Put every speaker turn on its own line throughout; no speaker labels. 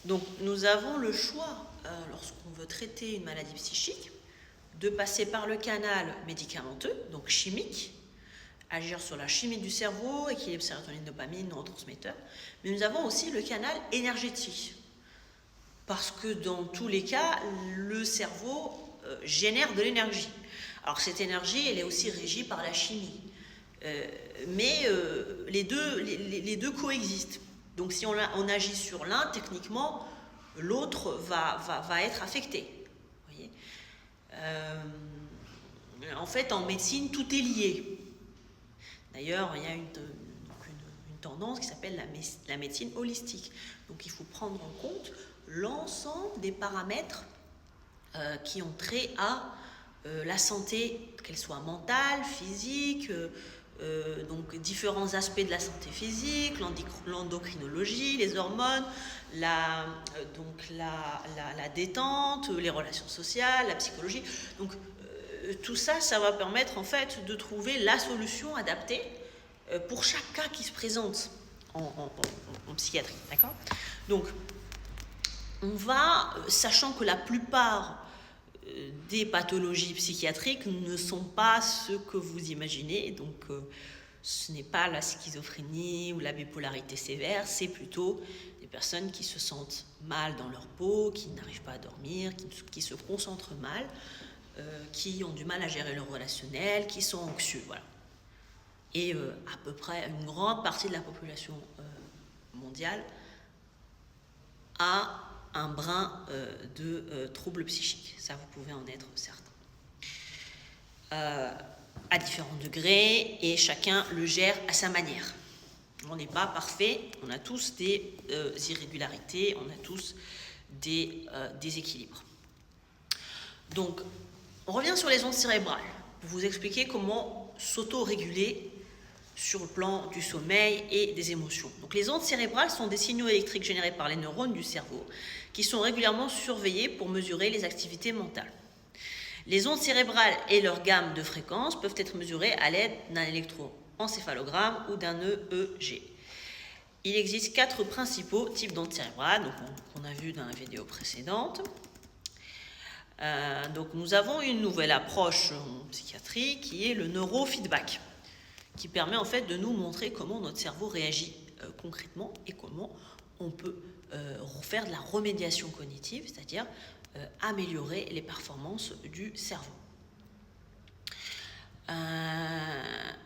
Donc, nous avons le choix, lorsqu'on veut traiter une maladie psychique, de passer par le canal médicamenteux, donc chimique, agir sur la chimie du cerveau, équilibre sérotonine, dopamine, neurotransmetteurs. Mais nous avons aussi le canal énergétique, parce que dans tous les cas, le cerveau génère de l'énergie. Alors cette énergie, elle est aussi régie par la chimie. Mais les deux coexistent. Donc si on agit sur l'un, techniquement, l'autre va être affecté. Vous voyez, en fait, en médecine, tout est lié. D'ailleurs, il y a une tendance qui s'appelle la médecine holistique. Donc il faut prendre en compte l'ensemble des paramètres qui ont trait à la santé, qu'elle soit mentale, physique, donc différents aspects de la santé physique, l'endocrinologie, les hormones, la détente, les relations sociales, la psychologie. Donc tout ça, ça va permettre en fait de trouver la solution adaptée pour chaque cas qui se présente en psychiatrie, d'accord ? Donc on va, sachant que la plupart des pathologies psychiatriques ne sont pas ce que vous imaginez, donc ce n'est pas la schizophrénie ou la bipolarité sévère, c'est plutôt des personnes qui se sentent mal dans leur peau, qui n'arrivent pas à dormir, qui se concentrent mal, qui ont du mal à gérer leur relationnel, qui sont anxieux, voilà. Et à peu près une grande partie de la population mondiale a un brin de troubles psychiques. Ça, vous pouvez en être certain. À différents degrés, et chacun le gère à sa manière. On n'est pas parfait, on a tous des irrégularités, on a tous des déséquilibres. Donc, on revient sur les ondes cérébrales pour vous expliquer comment s'auto-réguler sur le plan du sommeil et des émotions. Donc, les ondes cérébrales sont des signaux électriques générés par les neurones du cerveau qui sont régulièrement surveillés pour mesurer les activités mentales. Les ondes cérébrales et leur gamme de fréquences peuvent être mesurées à l'aide d'un électroencéphalogramme ou d'un EEG. Il existe 4 principaux types d'ondes cérébrales, donc on a vu dans la vidéo précédente. Donc nous avons une nouvelle approche en psychiatrie qui est le neurofeedback, qui permet en fait de nous montrer comment notre cerveau réagit concrètement et comment on peut faire de la remédiation cognitive, c'est-à-dire améliorer les performances du cerveau.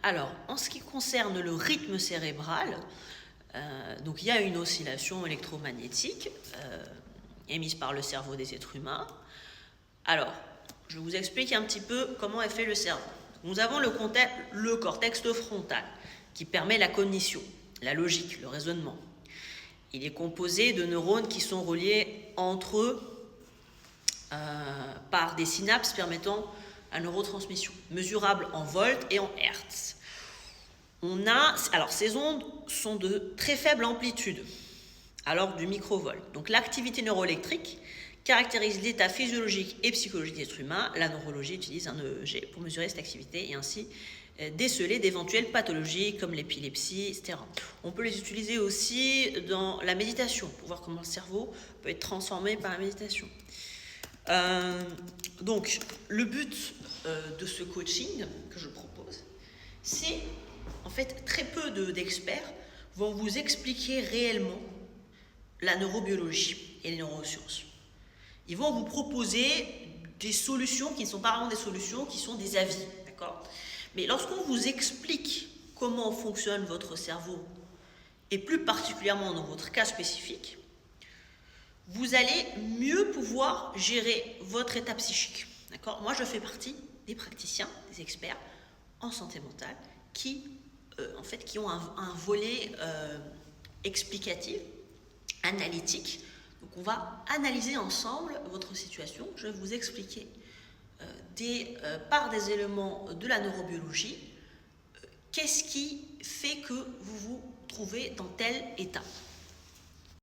Alors, en ce qui concerne le rythme cérébral, donc il y a une oscillation électromagnétique émise par le cerveau des êtres humains. Alors, je vous explique un petit peu comment est fait le cerveau. Nous avons le cortex frontal qui permet la cognition, la logique, le raisonnement. Il est composé de neurones qui sont reliés entre eux par des synapses permettant la neurotransmission, mesurable en volts et en hertz. Alors ces ondes sont de très faible amplitude, à l'ordre du microvolt. Donc l'activité neuroélectrique caractérise l'état physiologique et psychologique des êtres humains. La neurologie utilise un EEG pour mesurer cette activité et ainsi déceler d'éventuelles pathologies comme l'épilepsie, etc. On peut les utiliser aussi dans la méditation pour voir comment le cerveau peut être transformé par la méditation. Donc, le but de ce coaching que je propose, c'est, en fait, très peu d'experts vont vous expliquer réellement la neurobiologie et les neurosciences. Ils vont vous proposer des solutions qui ne sont pas vraiment des solutions, qui sont des avis, d'accord ? Mais lorsqu'on vous explique comment fonctionne votre cerveau, et plus particulièrement dans votre cas spécifique, vous allez mieux pouvoir gérer votre état psychique. D'accord ? Moi, je fais partie des praticiens, des experts en santé mentale qui ont un volet explicatif, analytique. Donc, on va analyser ensemble votre situation. Je vais vous expliquer par des éléments de la neurobiologie qu'est-ce qui fait que vous vous trouvez dans tel état.